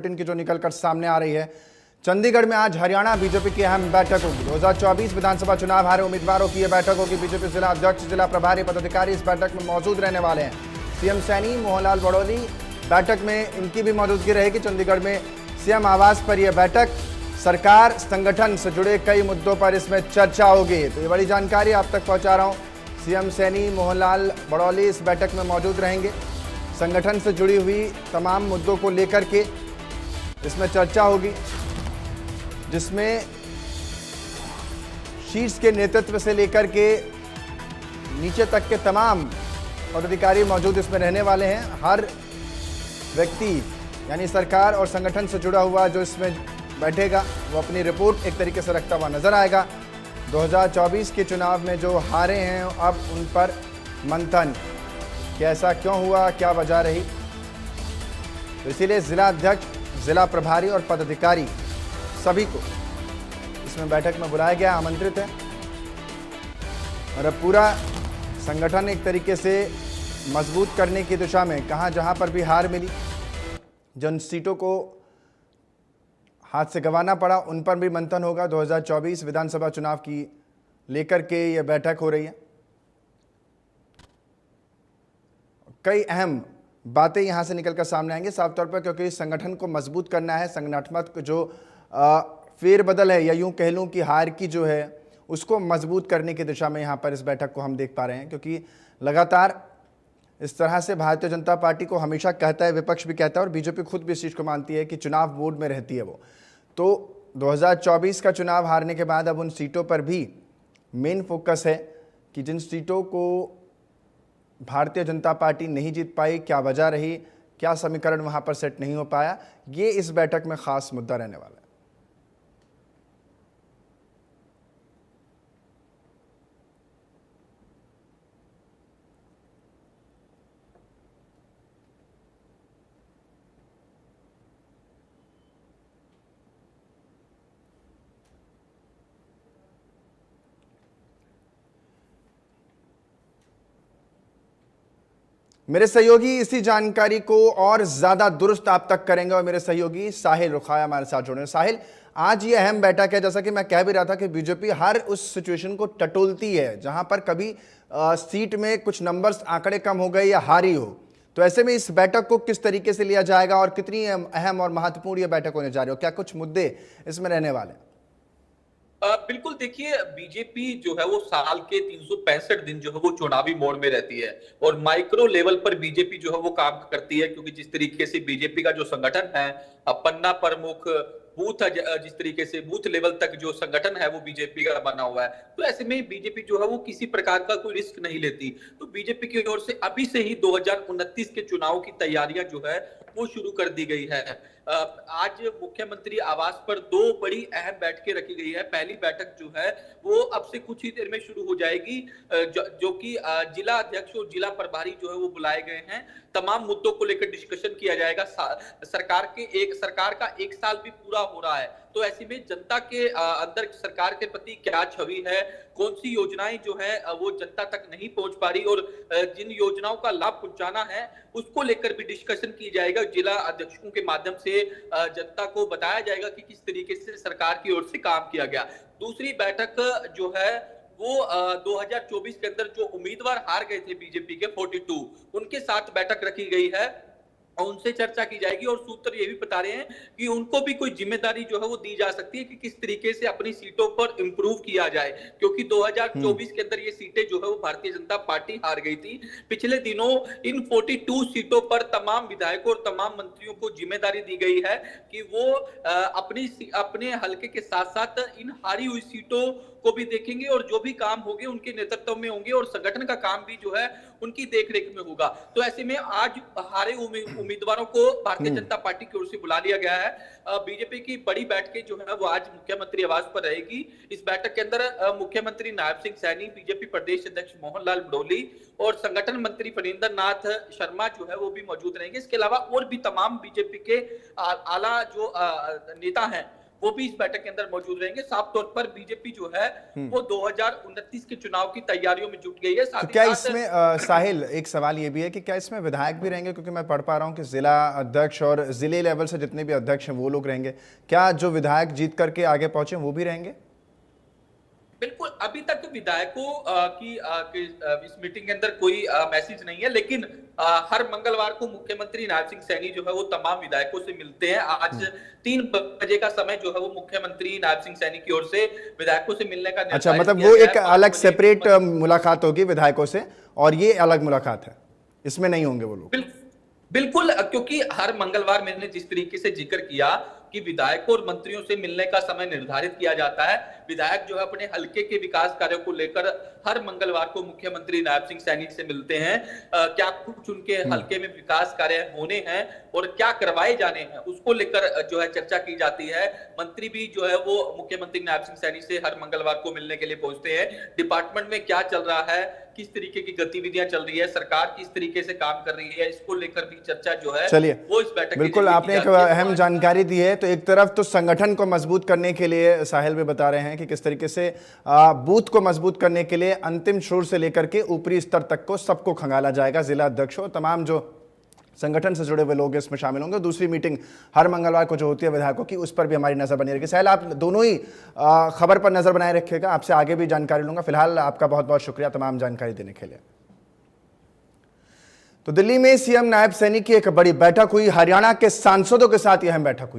की जो निकलकर सामने आ रही है। चंडीगढ़ में आज हरियाणा बीजेपी की अहम बैठक होगी। 2024 विधानसभा चुनाव हारे उम्मीदवारों की यह बैठक होगी। बीजेपी जिला अध्यक्ष, जिला प्रभारी पदाधिकारी इस बैठक में मौजूद रहने वाले हैं। सीएम सैनी, मोहनलाल बड़ौली बैठक में इनकी भी मौजूदगी रहेगी। चंडीगढ़ में सीएम आवास पर यह बैठक, सरकार संगठन से जुड़े कई मुद्दों पर इसमें चर्चा होगी। तो ये बड़ी जानकारी आप तक पहुंचा रहा हूं। सीएम सैनी, मोहनलाल बड़ौली इस बैठक में मौजूद रहेंगे। संगठन से जुड़ी हुई तमाम मुद्दों को लेकर के इसमें चर्चा होगी, जिसमें शीर्ष के नेतृत्व से लेकर के नीचे तक के तमाम पदाधिकारी मौजूद इसमें रहने वाले हैं। हर व्यक्ति यानी सरकार और संगठन से जुड़ा हुआ जो इसमें बैठेगा वो अपनी रिपोर्ट एक तरीके से रखता हुआ नजर आएगा। 2024 के चुनाव में जो हारे हैं अब उन पर मंथन, कैसा क्यों हुआ, क्या वजह रही, तो इसीलिए जिला अध्यक्ष, जिला प्रभारी और पदाधिकारी सभी को इसमें बैठक में बुलाया गया, आमंत्रित है। और अब पूरा संगठन एक तरीके से मजबूत करने की दिशा में, कहां जहां पर भी हार मिली, जिन सीटों को हाथ से गंवाना पड़ा, उन पर भी मंथन होगा। 2024 विधानसभा चुनाव की लेकर के यह बैठक हो रही है। कई अहम बातें यहां से निकलकर सामने आएंगे साफ तौर पर, क्योंकि संगठन को मजबूत करना है। संगठनात्मक जो फेरबदल है, या यूं कह लूं कि हार की जो है उसको मजबूत करने की दिशा में यहां पर इस बैठक को हम देख पा रहे हैं। क्योंकि लगातार इस तरह से भारतीय जनता पार्टी को हमेशा कहता है, विपक्ष भी कहता है और बीजेपी खुद भी इस चीज को मानती है कि चुनाव मोड में रहती है वो। तो 2024 का चुनाव हारने के बाद अब उन सीटों पर भी मेन फोकस है कि जिन सीटों को भारतीय जनता पार्टी नहीं जीत पाई, क्या वजह रही, क्या समीकरण वहां पर सेट नहीं हो पाया, ये इस बैठक में खास मुद्दा रहने वाला है। मेरे सहयोगी इसी जानकारी को और ज्यादा दुरुस्त आप तक करेंगे और मेरे सहयोगी साहिल रुखाया हमारे साथ जुड़े हैं। साहिल, आज ये अहम बैठक है, जैसा कि मैं कह भी रहा था कि बीजेपी हर उस सिचुएशन को टटोलती है जहां पर कभी सीट में कुछ नंबर्स, आंकड़े कम हो गए या हारी हो। तो ऐसे में इस बैठक को किस तरीके से लिया जाएगा और कितनी अहम और महत्वपूर्ण यह बैठक होने जा रही हो, क्या कुछ मुद्दे इसमें रहने वाले हैं? बिल्कुल, देखिए, बीजेपी जो है वो साल के 365 दिन जो है वो चुनावी मोड में रहती है और माइक्रो लेवल पर बीजेपी जो है वो काम करती है। क्योंकि जिस तरीके से बीजेपी का जो संगठन है, पन्ना प्रमुख, बूथ, जिस तरीके से बूथ लेवल तक जो संगठन है वो बीजेपी का बना हुआ है, तो ऐसे में बीजेपी जो है वो किसी प्रकार का कोई रिस्क नहीं लेती। तो बीजेपी की ओर से अभी से ही 2029 के चुनाव की तैयारियां जो है वो शुरू कर दी गई है। आज मुख्यमंत्री आवास पर दो बड़ी अहम बैठकें रखी गई है। पहली बैठक जो है वो अब से कुछ ही देर में शुरू हो जाएगी, जो कि जिला अध्यक्ष और जिला प्रभारी जो है वो बुलाए गए हैं। तमाम मुद्दों को लेकर डिस्कशन किया जाएगा। सरकार का एक साल भी पूरा हो रहा है, तो ऐसे में जनता के अंदर सरकार के प्रति क्या छवि है, कौन सी योजनाएं जो है वो जनता तक नहीं पहुंच पा रही और जिन योजनाओं का लाभ पहुंचाना है उसको लेकर भी डिस्कशन की जाएगा। जिला अध्यक्षों के माध्यम से जनता को बताया जाएगा कि किस तरीके से सरकार की ओर से काम किया गया। दूसरी बैठक जो है वो 2024 के अंदर जो उम्मीदवार हार गए थे बीजेपी के 42, उनके साथ बैठक रखी गई है और उनसे चर्चा की जाएगी। और सूत्र ये भी बता रहे हैं कि उनको भी कोई जिम्मेदारी जो है वो दी जा सकती है कि किस तरीके से अपनी सीटों पर इंप्रूव किया जाए, क्योंकि 2024 के अंदर ये सीटें जो है वो भारतीय जनता पार्टी हार गई थी। पिछले दिनों इन 42 सीटों पर तमाम विधायकों और तमाम मंत्रियों को जिम्मेदारी दी गई है कि वो अपने हलके के साथ साथ इन हारी हुई सीटों को भी देखेंगे और जो भी काम होंगे उनके नेतृत्व में होंगे और संगठन का काम भी जो है उनकी देखरेख में होगा। तो ऐसे में आज हारे उम्मीदवारों को भारतीय जनता पार्टी की ओर से बुला लिया गया है। बीजेपी की बड़ी बैठकें जो है वो आज मुख्यमंत्री आवास पर रहेगी। इस बैठक के अंदर मुख्यमंत्री नायब सिंह सैनी, बीजेपी प्रदेश अध्यक्ष मोहनलाल बड़ौली और संगठन मंत्री फणींद्र नाथ शर्मा जो है वो भी मौजूद रहेंगे। इसके अलावा और भी तमाम बीजेपी के आला जो नेता हैं वो भी इस बैठक के अंदर मौजूद रहेंगे। साफ तौर पर बीजेपी जो है वो 2029 के चुनाव की तैयारियों में जुट गई है। तो क्या इसमें साहिल, एक सवाल ये भी है कि क्या इसमें विधायक भी रहेंगे, क्योंकि मैं पढ़ पा रहा हूं कि जिला अध्यक्ष और जिले लेवल से जितने भी अध्यक्ष हैं वो लोग रहेंगे। क्या जो विधायक जीत करके आगे पहुंचे वो भी रहेंगे? बिल्कुल, अभी तक विधायकों की इस मीटिंग के अंदर कोई मैसेज नहीं है, लेकिन हर मंगलवार को मुख्यमंत्री नायब सिंह सैनी जो है वो तमाम विधायकों से मिलते हैं। आज 3 बजे का समय जो है वो मुख्यमंत्री नायब सिंह सैनी की ओर से विधायकों से मिलने का अच्छा, निर्धारित मतलब किया वो गया एक है। अलग सेपरेट मुलाकात होगी विधायकों से, और ये अलग मुलाकात है, इसमें नहीं होंगे वो लोग। बिल्कुल, क्योंकि हर मंगलवार मैंने जिस तरीके से जिक्र किया कि विधायकों और मंत्रियों से मिलने का समय निर्धारित किया जाता है। विधायक जो है अपने हलके के विकास कार्यों को लेकर हर मंगलवार को मुख्यमंत्री नायब सिंह सैनी से मिलते हैं। क्या कुछ उनके हलके में विकास कार्य होने हैं और क्या करवाए जाने हैं, उसको लेकर जो है चर्चा की जाती है। मंत्री भी जो है वो मुख्यमंत्री नायब सिंह सैनी से हर मंगलवार को मिलने के लिए पहुंचते हैं। डिपार्टमेंट में क्या चल रहा है, किस तरीके की गतिविधियां चल रही है, सरकार किस तरीके से काम कर रही है, इसको लेकर भी चर्चा जो है चलिए, वो इस बैठक बिल्कुल आपने एक अहम जानकारी दी है। तो एक तरफ तो संगठन को मजबूत करने के लिए साहिल भी बता रहे हैं कि किस तरीके से बूथ को मजबूत करने के लिए अंतिम छोर से लेकर के ऊपरी स्तर तक को सबको खंगाला जाएगा। जिला अध्यक्षों, तमाम जो संगठन से जुड़े हुए लोग इसमें शामिल होंगे। दूसरी मीटिंग हर मंगलवार को जो होती है विधायकों की, उस पर भी हमारी नजर बनी रहेगी। साहिल, आप दोनों ही खबर पर नजर बनाए रखिएगा, आपसे आगे भी जानकारी लूंगा। फिलहाल आपका बहुत बहुत शुक्रिया तमाम जानकारी देने के लिए। तो दिल्ली में सीएम नायब सैनी की एक बड़ी बैठक हुई, हरियाणा के सांसदों के साथ यह अहम बैठक हुई।